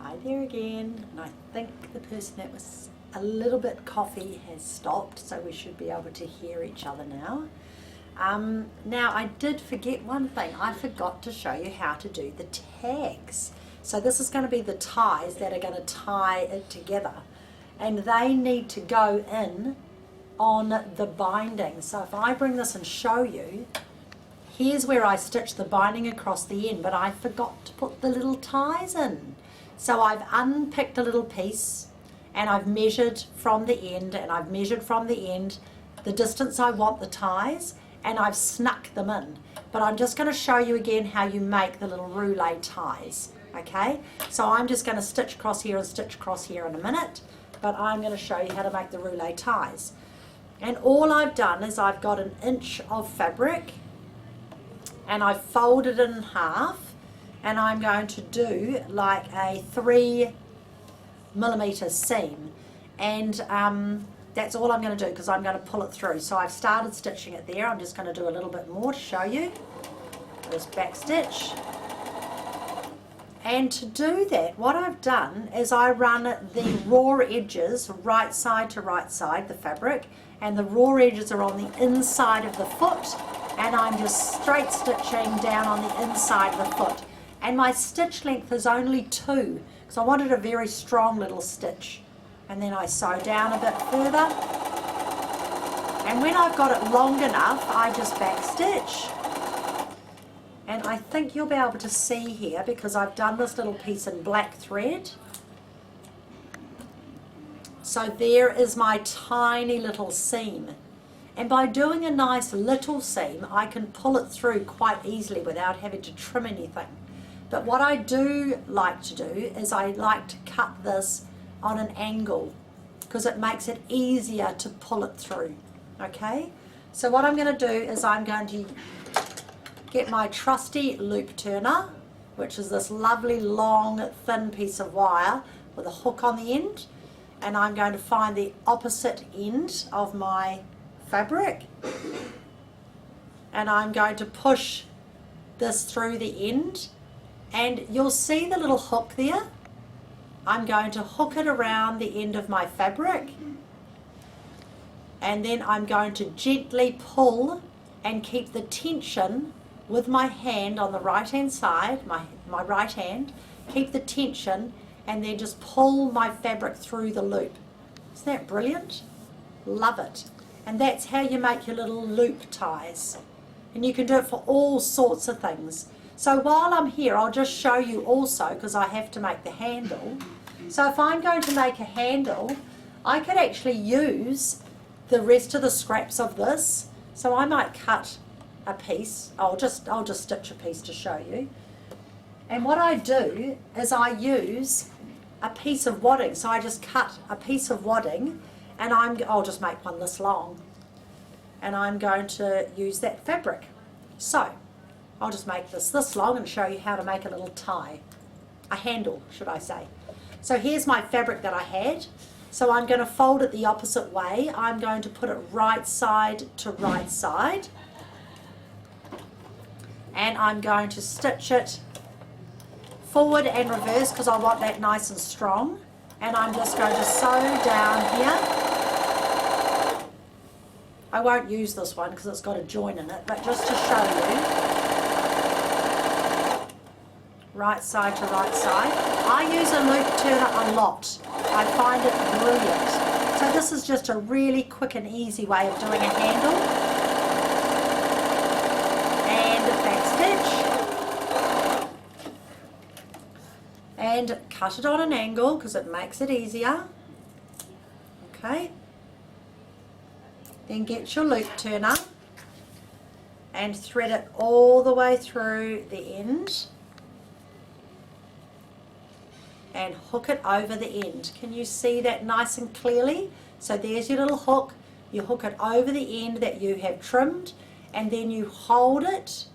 Hi there again, and I think the person that was a little bit coffee has stopped, so we should be able to hear each other now. Now I did forget one thing. I forgot to show you how to do the tags. So this is going to be the ties that are going to tie it together, and they need to go in on the binding. So if I bring this and show you, here's where I stitch the binding across the end, but I forgot to put the little ties in. So I've unpicked a little piece and I've measured from the end, and I've measured from the end the distance I want the ties, and I've snuck them in. But I'm just going to show you again how you make the little roulet ties. Okay, so I'm just going to stitch across here and stitch across here in a minute, but I'm going to show you how to make the roulet ties. And all I've done is I've got an inch of fabric and I've folded it in half, and I'm going to do like a 3mm seam, and that's all I'm going to do because I'm going to pull it through. So I've started stitching it there. I'm just going to do a little bit more to show you. Just back stitch. And to do that, what I've done is I run the raw edges right side to right side, the fabric, and the raw edges are on the inside of the foot, and I'm just straight stitching down on the inside of the foot. And my stitch length is only 2, because I wanted a very strong little stitch. And then I sew down a bit further, and when I've got it long enough, I just back stitch. And I think you'll be able to see here, because I've done this little piece in black thread. So there is my tiny little seam. And by doing a nice little seam, I can pull it through quite easily without having to trim anything. But what I do like to do is I like to cut this on an angle, because it makes it easier to pull it through. Okay? So what I'm going to do is I'm going to get my trusty loop turner, which is this lovely long thin piece of wire with a hook on the end, and I'm going to find the opposite end of my fabric, and I'm going to push this through the end, and you'll see the little hook there. I'm going to hook it around the end of my fabric, and then I'm going to gently pull and keep the tension with my hand on the right hand side, my right hand, keep the tension, and then just pull my fabric through the loop. Isn't that brilliant? Love it. And that's how you make your little loop ties. And you can do it for all sorts of things. So while I'm here, I'll just show you also, because I have to make the handle. So if I'm going to make a handle, I could actually use the rest of the scraps of this. So I might cut a piece. I'll just stitch a piece to show you. And what I do is I use a piece of wadding. So I just cut a piece of wadding, and I'll just make one this long, and I'm going to use that fabric. So I'll just make this long and show you how to make a little tie, a handle should I say. So here's my fabric that I had. So I'm going to fold it the opposite way. I'm going to put it right side to right side, and I'm going to stitch it forward and reverse because I want that nice and strong. And I'm just going to sew down here. I won't use this one because it's got a join in it, but just to show you, right side to right side. I use a loop turner a lot. I find it brilliant. So this is just a really quick and easy way of doing a handle. And a back stitch. And cut it on an angle because it makes it easier. Okay. Then get your loop turner and thread it all the way through the end and hook it over the end. Can you see that nice and clearly? So there's your little hook. You hook it over the end that you have trimmed, and then you hold it,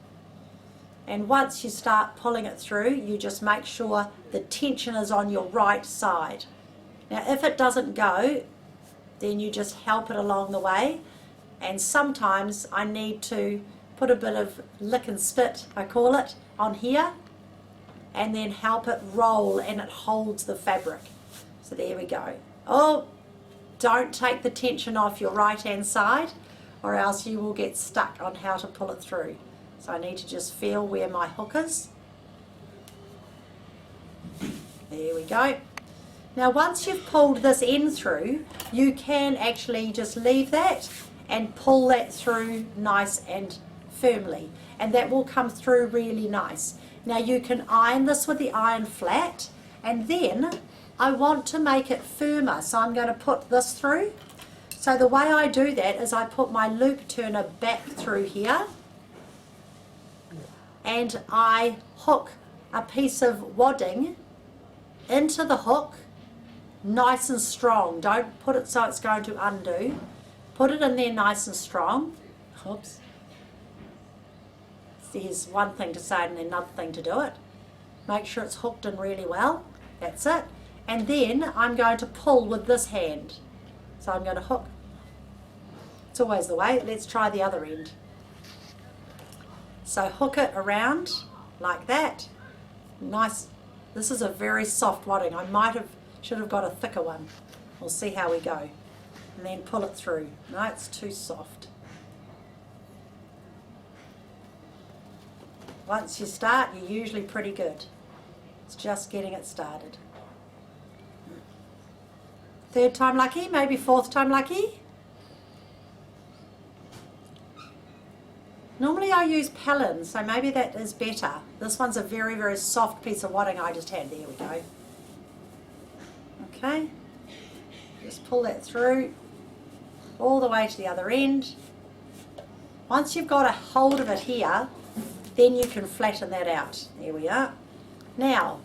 and once you start pulling it through, you just make sure the tension is on your right side. Now if it doesn't go, then you just help it along the way, and sometimes I need to put a bit of lick and spit, I call it, on here, and then help it roll, and it holds the fabric. So there we go. Oh, don't take the tension off your right hand side or else you will get stuck on how to pull it through. So I need to just feel where my hook is. There we go. Now once you've pulled this end through, you can actually just leave that and pull that through nice and firmly, and that will come through really nice. Now you can iron this with the iron flat, and then I want to make it firmer, so I'm going to put this through. So the way I do that is I put my loop turner back through here, and I hook a piece of wadding into the hook nice and strong. Don't put it so it's going to undo. Put it in there nice and strong. Oops. There's one thing to say and another thing to do it. Make sure it's hooked in really well. That's it. And then I'm going to pull with this hand. So I'm going to hook. It's always the way. Let's try the other end. So hook it around like that. Nice. This is a very soft wadding. Should have got a thicker one. We'll see how we go. And then pull it through. No, it's too soft. Once you start, you're usually pretty good. It's just getting it started. Third time lucky, maybe fourth time lucky. Normally I use Pellin, so maybe that is better. This one's a very, very soft piece of wadding I just had. There we go. Okay. Just pull that through all the way to the other end. Once you've got a hold of it here, then you can flatten that out. There we are. Now,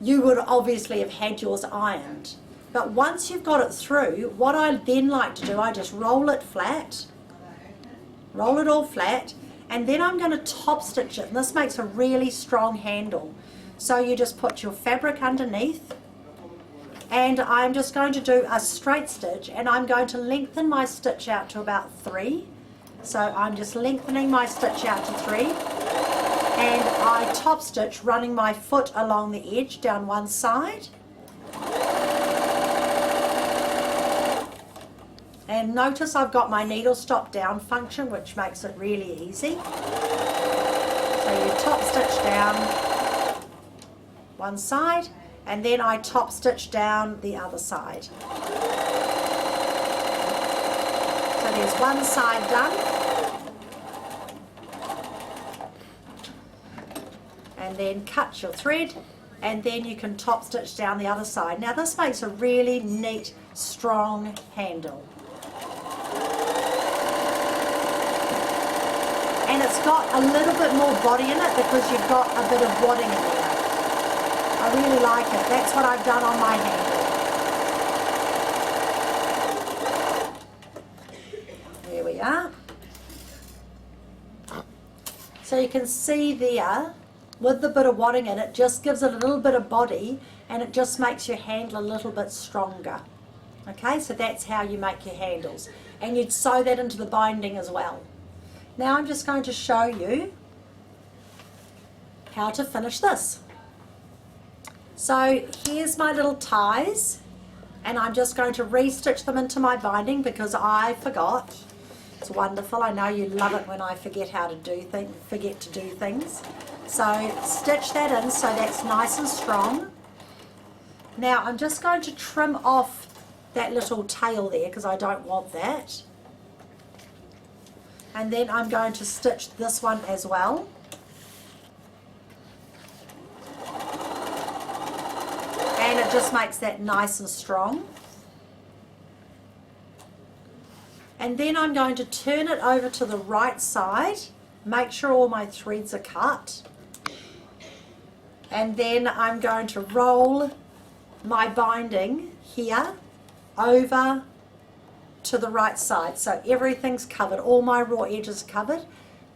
you would obviously have had yours ironed, but once you've got it through, what I then like to do, I just roll it flat, roll it all flat, and then I'm going to top stitch it, and this makes a really strong handle. So you just put your fabric underneath, and I'm just going to do a straight stitch, and I'm going to lengthen my stitch out to about 3. So I'm just lengthening my stitch out to 3, and I top stitch running my foot along the edge down one side. And notice I've got my needle stop down function, which makes it really easy. So you top stitch down one side, and then I top stitch down the other side. So there's one side done. And then cut your thread, and then you can top stitch down the other side. Now this makes a really neat, strong handle. And it's got a little bit more body in it because you've got a bit of wadding in there. I really like it. That's what I've done on my handle. There we are. So you can see there, with the bit of wadding in it, just gives it a little bit of body, and it just makes your handle a little bit stronger. Okay, so that's how you make your handles, and you'd sew that into the binding as well. Now I'm just going to show you how to finish this. So here's my little ties, and I'm just going to re-stitch them into my binding because I forgot. It's wonderful. I know you love it when I forget how to do things. So stitch that in so that's nice and strong. Now I'm just going to trim off that little tail there because I don't want that. And then I'm going to stitch this one as well. And it just makes that nice and strong. And then I'm going to turn it over to the right side, make sure all my threads are cut. And then I'm going to roll my binding here over to the right side. So everything's covered, all my raw edges covered.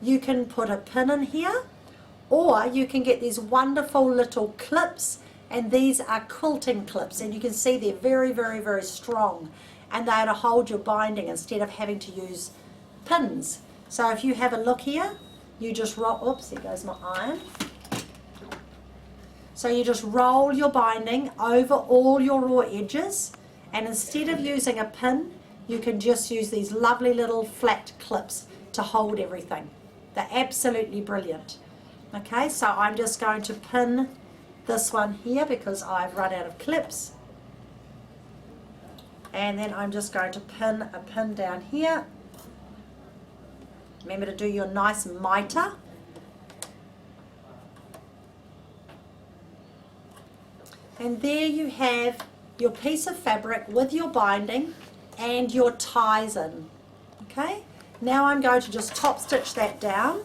You can put a pin in here, or you can get these wonderful little clips, and these are quilting clips, and you can see they're very, very, very strong, and they're to hold your binding instead of having to use pins. So if you have a look here, you just roll, oops, there goes my iron. So you just roll your binding over all your raw edges, and instead of using a pin, you can just use these lovely little flat clips to hold everything. They're absolutely brilliant. Okay, so I'm just going to pin this one here because I've run out of clips. And then I'm just going to pin a pin down here. Remember to do your nice mitre. And there you have your piece of fabric with your binding and your ties in. Okay, now I'm going to just top stitch that down,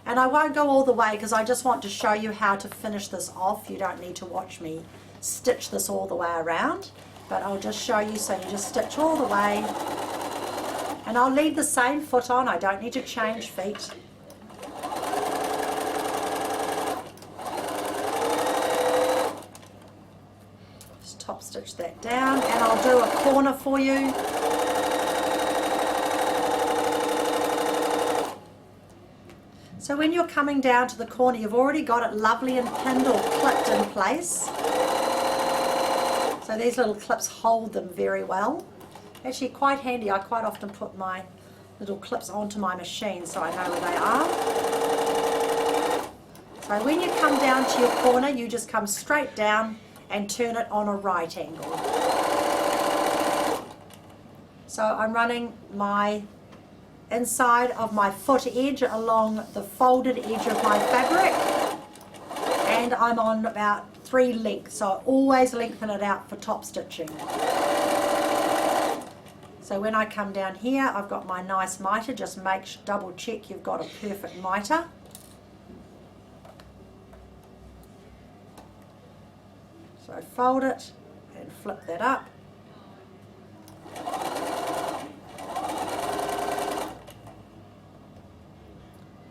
and I won't go all the way because I just want to show you how to finish this off. You don't need to watch me stitch this all the way around, but I'll just show you. So you just stitch all the way, and I'll leave the same foot on. I don't need to change feet. Just top stitch that down, and I'll do a corner for you. So when you're coming down to the corner, you've already got it lovely and pinned or clipped in place. So these little clips hold them very well. Actually quite handy. I quite often put my little clips onto my machine so I know where they are. So when you come down to your corner, you just come straight down and turn it on a right angle. So I'm running my inside of my foot edge along the folded edge of my fabric, and I'm on about 3 lengths, so always lengthen it out for top stitching. So when I come down here, I've got my nice mitre. Just double check you've got a perfect mitre. So fold it and flip that up.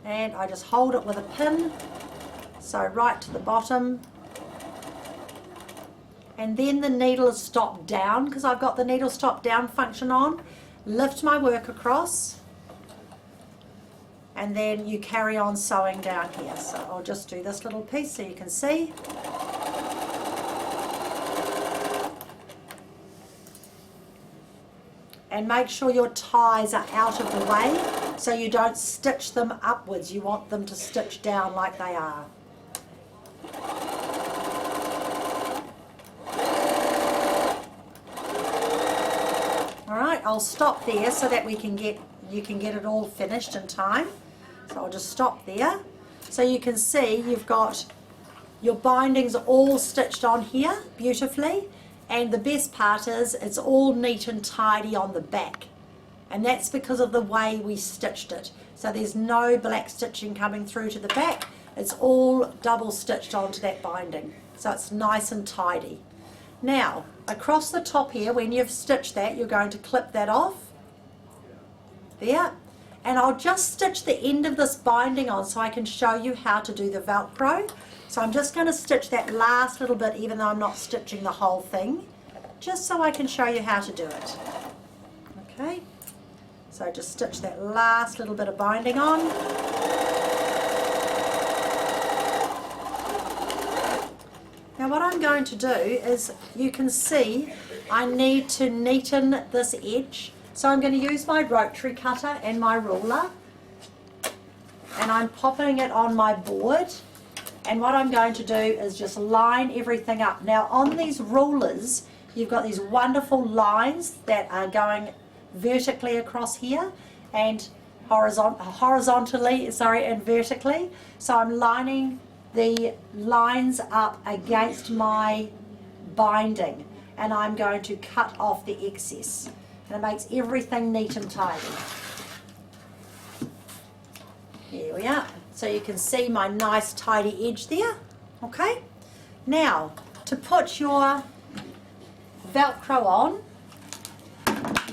And I just hold it with a pin, so right to the bottom, and then the needle is stopped down because I've got the needle stop down function on. Lift my work across, and then you carry on sewing down here. So I'll just do this little piece so you can see. And make sure your ties are out of the way so you don't stitch them upwards. You want them to stitch down like they are. Alright, I'll stop there so that you can get it all finished in time. So I'll just stop there. So you can see you've got your bindings all stitched on here beautifully. And the best part is it's all neat and tidy on the back, and that's because of the way we stitched it. So there's no black stitching coming through to the back. It's all double stitched onto that binding, so it's nice and tidy. Now across the top here, when you've stitched that, you're going to clip that off there, and I'll just stitch the end of this binding on so I can show you how to do the Velcro. So I'm just going to stitch that last little bit, even though I'm not stitching the whole thing, just so I can show you how to do it. Okay, so just stitch that last little bit of binding on. Now what I'm going to do is, you can see I need to neaten this edge. So I'm going to use my rotary cutter and my ruler, and I'm popping it on my board. And what I'm going to do is just line everything up. Now on these rulers, you've got these wonderful lines that are going vertically across here and horizontally, and vertically. So I'm lining the lines up against my binding, and I'm going to cut off the excess. And it makes everything neat and tidy. Here we are. So you can see my nice tidy edge there. Okay, now to put your Velcro on,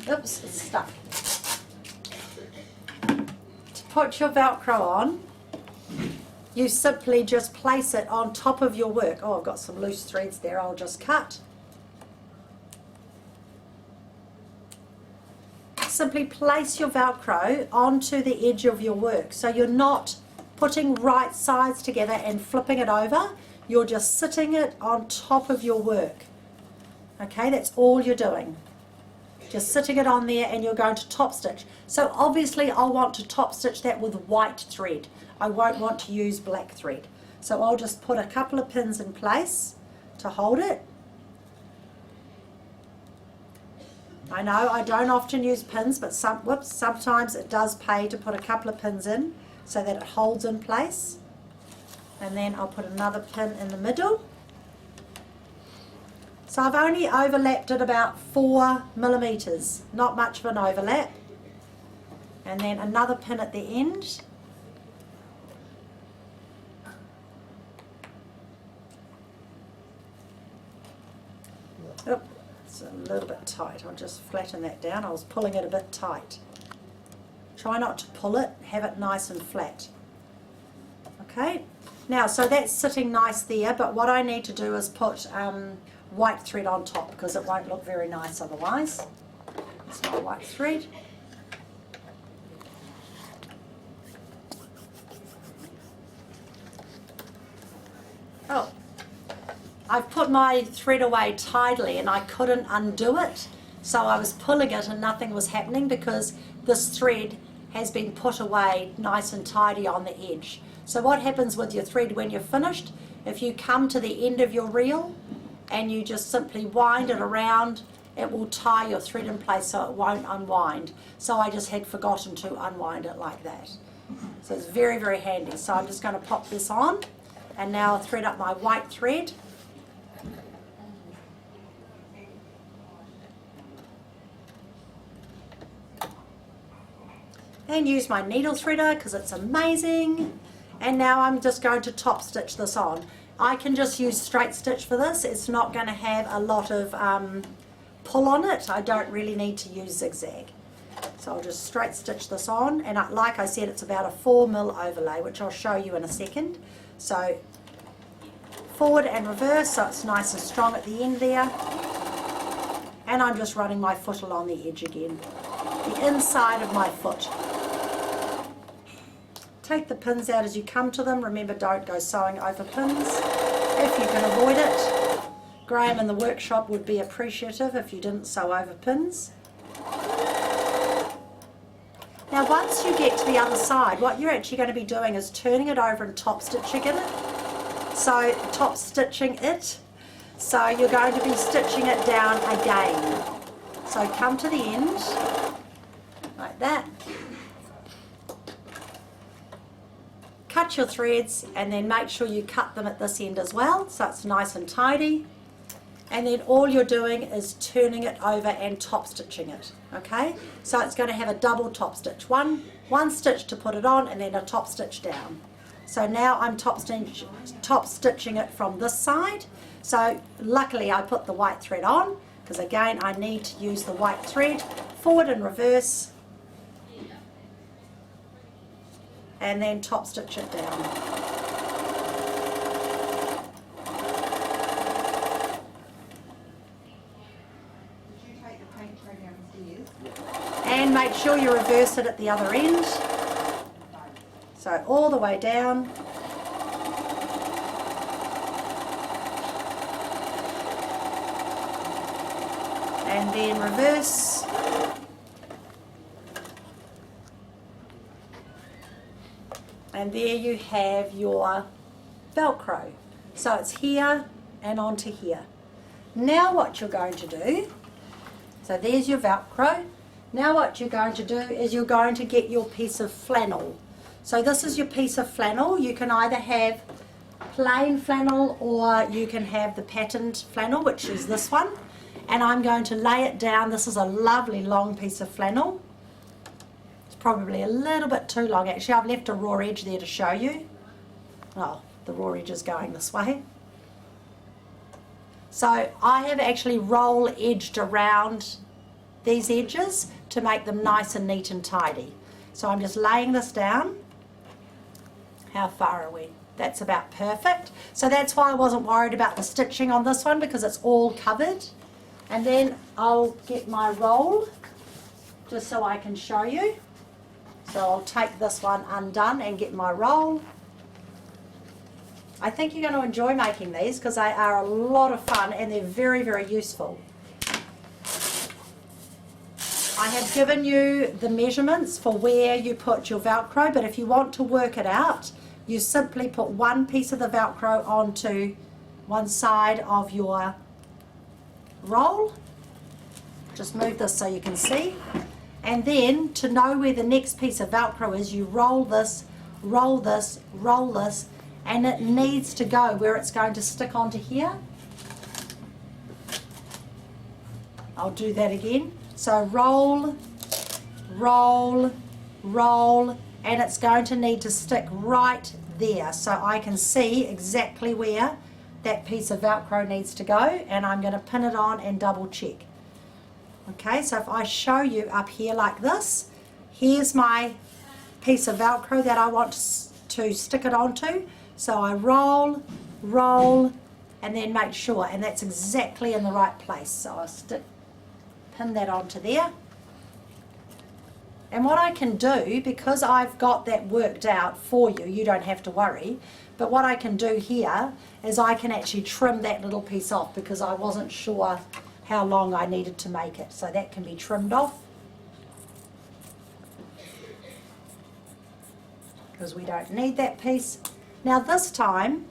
oops, it's stuck. To put your Velcro on, you simply just place it on top of your work. Oh, I've got some loose threads there, I'll just cut. Simply place your Velcro onto the edge of your work, so you're not putting right sides together and flipping it over. you're just sitting it on top of your work. Okay, that's all you're doing. Just sitting it on there, and you're going to top stitch. So obviously I'll want to top stitch that with white thread. I won't want to use black thread. So I'll just put a couple of pins in place to hold it. I know I don't often use pins, but sometimes it does pay to put a couple of pins in so that it holds in place. And then I'll put another pin in the middle. So I've only overlapped it about 4 millimeters, not much of an overlap. And then another pin at the end. Oh, it's a little bit tight. I'll just flatten that down. I was pulling it a bit tight. Try not to pull it, have it nice and flat. Okay, now so that's sitting nice there, but what I need to do is put white thread on top because it won't look very nice otherwise. It's my white thread. Oh, I've put my thread away tidily and I couldn't undo it, so I was pulling it and nothing was happening because this thread has been put away nice and tidy on the edge. So what happens with your thread when you're finished, if you come to the end of your reel and you just simply wind it around, it will tie your thread in place so it won't unwind. So I just had forgotten to unwind it like that. So it's very, very handy. So I'm just going to pop this on, and now I'll thread up my white thread. And use my needle threader because it's amazing. And now I'm just going to top stitch this on. I can just use straight stitch for this. It's not going to have a lot of pull on it. I don't really need to use zigzag. So I'll just straight stitch this on, and like I said, it's about a 4 mil overlay, which I'll show you in a second. So forward and reverse, so it's nice and strong at the end there. And I'm just running my foot along the edge again, the inside of my foot. Take the pins out as you come to them. Remember, don't go sewing over pins if you can avoid it. Graham in the workshop would be appreciative if you didn't sew over pins. Now once you get to the other side, what you're actually going to be doing is turning it over and top stitching it. So top stitching it. So you're going to be stitching it down again. So come to the end, like that. Cut your threads and then make sure you cut them at this end as well so it's nice and tidy. And then all you're doing is turning it over and top stitching it. Okay, so it's going to have a double top stitch, one stitch to put it on and then a top stitch down. So now I'm top stitching it from this side. So luckily I put the white thread on because again I need to use the white thread forward and reverse, and then top stitch it down. And make sure you reverse it at the other end. So all the way down. And then reverse. And there you have your Velcro. So it's here and onto here. Now what you're going to do, so there's your Velcro. Now what you're going to do is you're going to get your piece of flannel. So this is your piece of flannel. You can either have plain flannel or you can have the patterned flannel, which is this one. And I'm going to lay it down. This is a lovely long piece of flannel. It's probably a little bit too long actually. I've left a raw edge there to show you. Oh, the raw edge is going this way. So I have actually roll edged around these edges to make them nice and neat and tidy. So I'm just laying this down. How far are we? That's about perfect. So that's why I wasn't worried about the stitching on this one because it's all covered. And then I'll get my roll just so I can show you. So I'll take this one undone and get my roll. I think you're going to enjoy making these because they are a lot of fun and they're very, very useful. I have given you the measurements for where you put your Velcro, but if you want to work it out, you simply put one piece of the Velcro onto one side of your roll. Just move this so you can see. And then to know where the next piece of Velcro is, you roll this, roll this, roll this, and it needs to go where it's going to stick onto here. I'll do that again. So roll, roll, roll, and it's going to need to stick right there so I can see exactly where that piece of Velcro needs to go, and I'm going to pin it on and double check. Okay, so if I show you up here like this, here's my piece of Velcro that I want to stick it onto. So I roll, roll, and then make sure, and that's exactly in the right place. So I'll pin that onto there. And what I can do, because I've got that worked out for you, you don't have to worry, but what I can do here is I can actually trim that little piece off because I wasn't sure how long I needed to make it. So that can be trimmed off because we don't need that piece. Now this time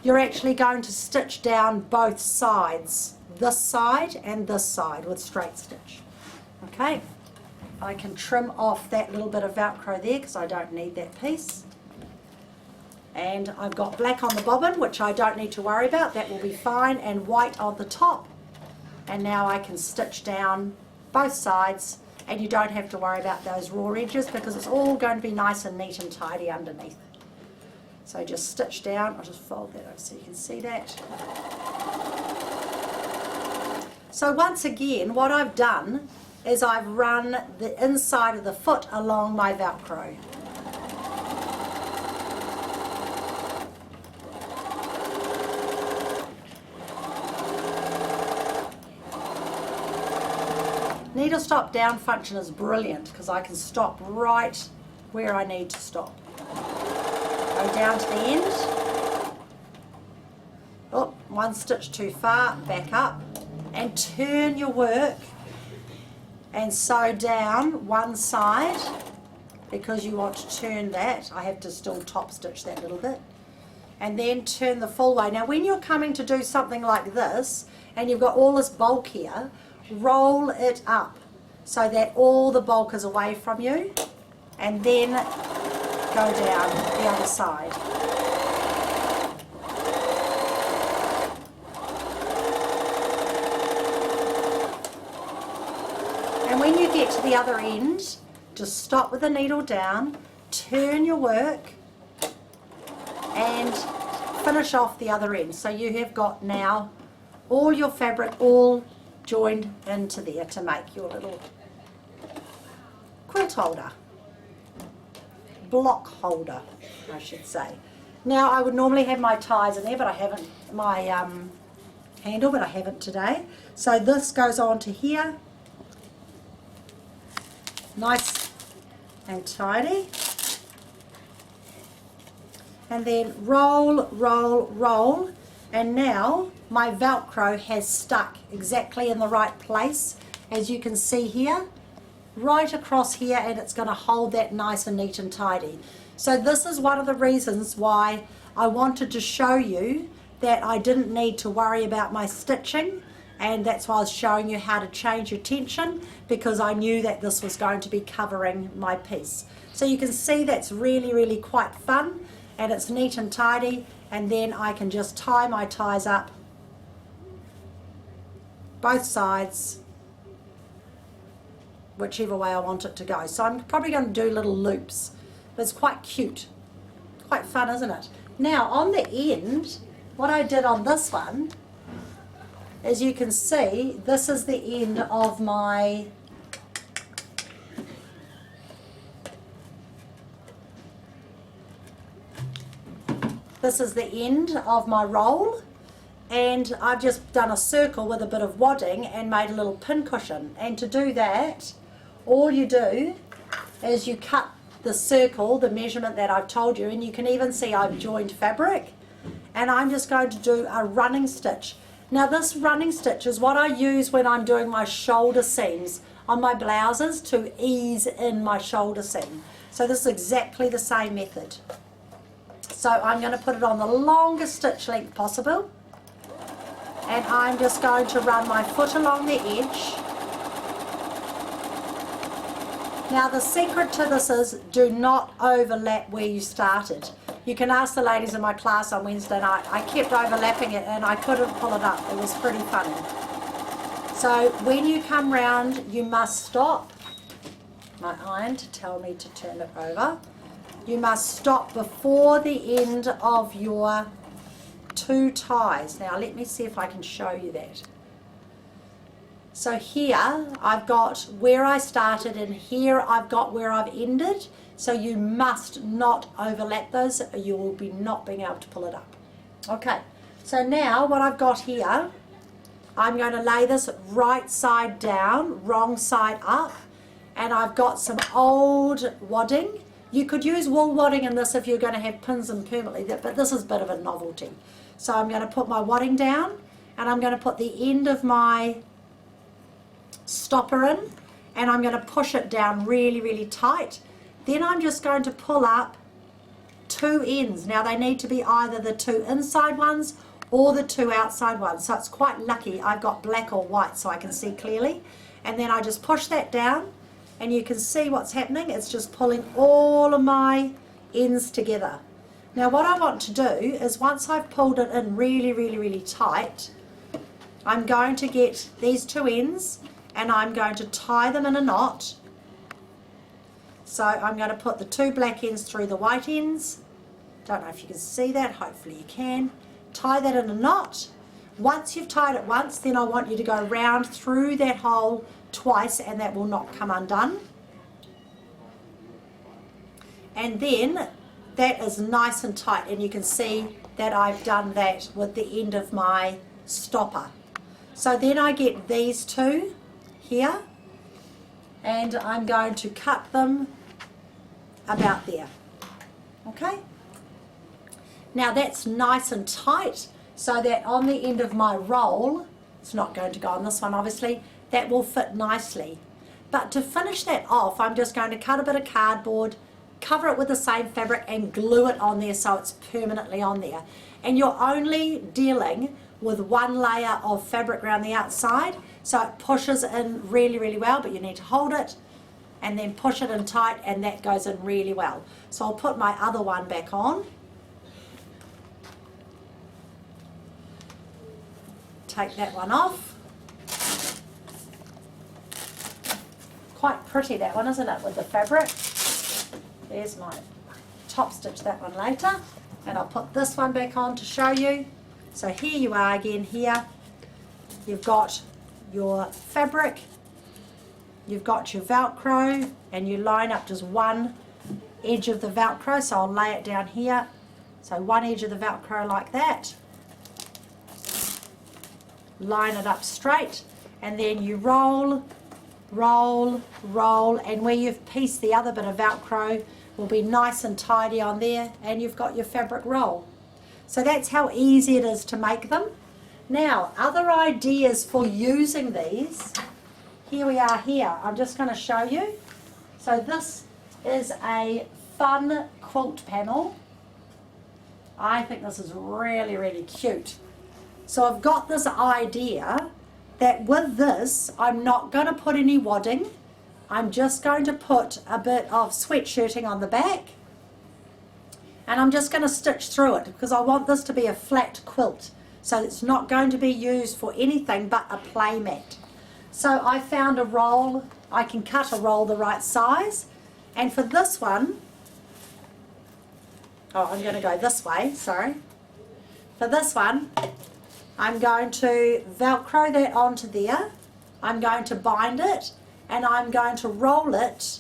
you're actually going to stitch down both sides, this side and this side, with straight stitch. Okay, I can trim off that little bit of Velcro there because I don't need that piece. And I've got black on the bobbin, which I don't need to worry about, that will be fine, and white on the top. And now I can stitch down both sides, and you don't have to worry about those raw edges because it's all going to be nice and neat and tidy underneath. So just stitch down. I'll just fold that over so you can see that. So once again, what I've done is I've run the inside of the foot along my Velcro. Needle stop down function is brilliant because I can stop right where I need to stop. Go down to the end. Oh, one stitch too far, back up, and turn your work and sew down one side because you want to turn that. I have to still top stitch that little bit, and then turn the full way. Now when you're coming to do something like this and you've got all this bulk here, roll it up so that all the bulk is away from you, and then go down the other side. And when you get to the other end, just stop with the needle down, turn your work, and finish off the other end. So you have got now all your fabric all joined into there to make your little quilt holder, block holder I should say. Now I would normally have my ties in there, but I haven't, my handle, but I haven't today. So this goes on to here, nice and tidy, and then roll, roll, roll, and now my Velcro has stuck exactly in the right place, as you can see here, right across here, and it's going to hold that nice and neat and tidy. So this is one of the reasons why I wanted to show you that I didn't need to worry about my stitching, and that's why I was showing you how to change your tension, because I knew that this was going to be covering my piece. So you can see that's really, really quite fun, and it's neat and tidy, and then I can just tie my ties up both sides whichever way I want it to go. So I'm probably going to do little loops, but it's quite cute, quite fun, isn't it? Now on the end, what I did on this one, as you can see, this is the end of my roll, and I've just done a circle with a bit of wadding and made a little pin cushion. And to do that, all you do is you cut the circle, the measurement that I've told you, and you can even see I've joined fabric, and I'm just going to do a running stitch. Now this running stitch is what I use when I'm doing my shoulder seams on my blouses to ease in my shoulder seam. So this is exactly the same method. So I'm going to put it on the longest stitch length possible, and I'm just going to run my foot along the edge. Now the secret to this is do not overlap where you started. You can ask the ladies in my class on Wednesday night. I kept overlapping it and I couldn't pull it up. It was pretty funny. So when you come round, you must stop. My iron to tell me to turn it over. You must stop before the end of your 2 ties. Now let me see if I can show you that. So here I've got where I started, and here I've got where I've ended. So you must not overlap those, or you will be not being able to pull it up. Okay, so now what I've got here, I'm going to lay this right side down, wrong side up, and I've got some old wadding. You could use wool wadding in this if you're going to have pins in permanently, but this is a bit of a novelty. So I'm going to put my wadding down, and I'm going to put the end of my stopper in, and I'm going to push it down really, really tight. Then I'm just going to pull up 2 ends. Now they need to be either the 2 inside ones or the 2 outside ones. So it's quite lucky I've got black or white so I can see clearly. And then I just push that down, and you can see what's happening. It's just pulling all of my ends together. Now what I want to do is, once I've pulled it in really, really, really tight, I'm going to get these 2 ends and I'm going to tie them in a knot. So I'm going to put the 2 black ends through the white ends. Don't know if you can see that, hopefully you can. Tie that in a knot. Once you've tied it once, then I want you to go round through that hole twice, and that will not come undone. And then that is nice and tight, and you can see that I've done that with the end of my stopper. So then I get these 2 here, and I'm going to cut them about there. Okay, now that's nice and tight, so that on the end of my roll, it's not going to go on this one obviously, that will fit nicely. But to finish that off, I'm just going to cut a bit of cardboard, cover it with the same fabric, and glue it on there so it's permanently on there. And you're only dealing with 1 layer of fabric around the outside, so it pushes in really, really well, but you need to hold it and then push it in tight, and that goes in really well. So I'll put my other one back on. Take that one off. Quite pretty that one, isn't it, with the fabric? There's my top stitch that one later, and I'll put this one back on to show you. So here you are again here. You've got your fabric, you've got your Velcro, and you line up just one edge of the Velcro. So I'll lay it down here. So one edge of the Velcro like that. Line it up straight, and then you roll, roll, roll, and where you've pieced the other bit of Velcro will be nice and tidy on there, and you've got your fabric roll. So that's how easy it is to make them. Now, other ideas for using these, here we are here. I'm just going to show you. So this is a fun quilt panel. I think this is really, really cute. So I've got this idea that with this, I'm not going to put any wadding. I'm just going to put a bit of sweatshirting on the back, and I'm just going to stitch through it because I want this to be a flat quilt. So it's not going to be used for anything but a play mat. So I found a roll. I can cut a roll the right size, and for this one, oh, I'm going to go this way, sorry. For this one, I'm going to Velcro that onto there. I'm going to bind it, and I'm going to roll it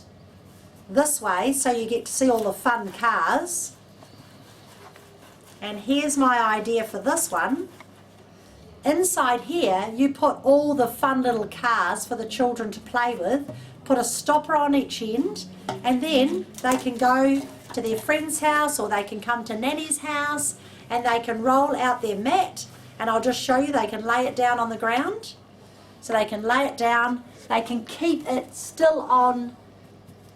this way so you get to see all the fun cars. And here's my idea for this one. Inside here, you put all the fun little cars for the children to play with, put a stopper on each end, and then they can go to their friend's house or they can come to Nanny's house and they can roll out their mat, and I'll just show you, they can lay it down on the ground. So they can lay it down, they can keep it still on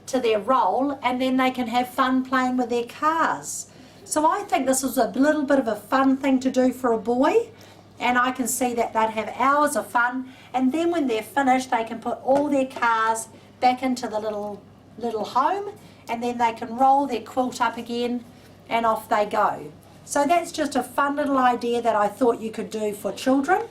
to their roll, and then they can have fun playing with their cars. So I think this was a little bit of a fun thing to do for a boy, and I can see that they'd have hours of fun, and then when they're finished they can put all their cars back into the little home, and then they can roll their quilt up again and off they go. So that's just a fun little idea that I thought you could do for children.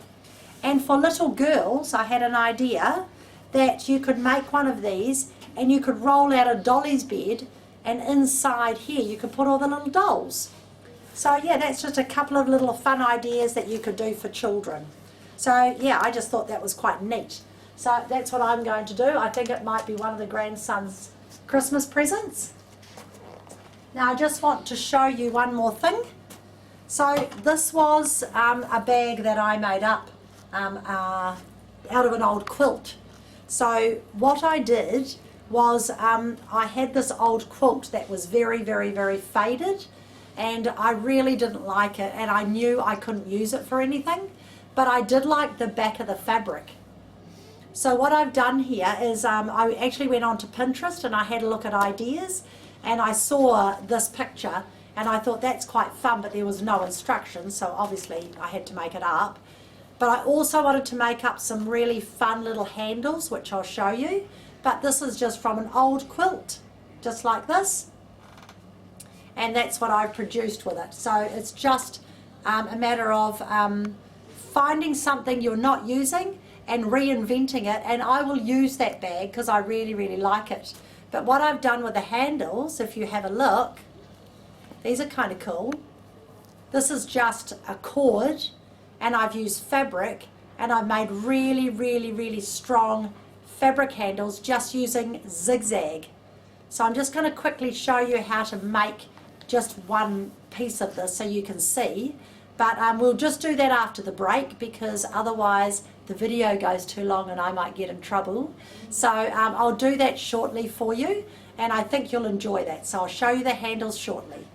And for little girls, I had an idea that you could make one of these and you could roll out a dolly's bed, and inside here you could put all the little dolls. So yeah, that's just a couple of little fun ideas that you could do for children. So yeah, I just thought that was quite neat. So that's what I'm going to do. I think it might be one of the grandson's Christmas presents. Now I just want to show you one more thing. So this was a bag that I made up out of an old quilt. So what I did was I had this old quilt that was very, very, very faded, and I really didn't like it, and I knew I couldn't use it for anything, but I did like the back of the fabric. So what I've done here is I actually went onto Pinterest and I had a look at ideas, and I saw this picture and I thought that's quite fun, but there was no instructions, so obviously I had to make it up. But I also wanted to make up some really fun little handles, which I'll show you. But this is just from an old quilt, just like this. And that's what I've produced with it. So it's just a matter of finding something you're not using and reinventing it. And I will use that bag because I really, really like it. But what I've done with the handles, if you have a look, these are kind of cool. This is just a cord, and I've used fabric, and I've made really, really, really strong fabric handles just using zigzag. So I'm just going to quickly show you how to make just one piece of this so you can see. But we'll just do that after the break, because otherwise the video goes too long and I might get in trouble. So I'll do that shortly for you, and I think you'll enjoy that. So I'll show you the handles shortly.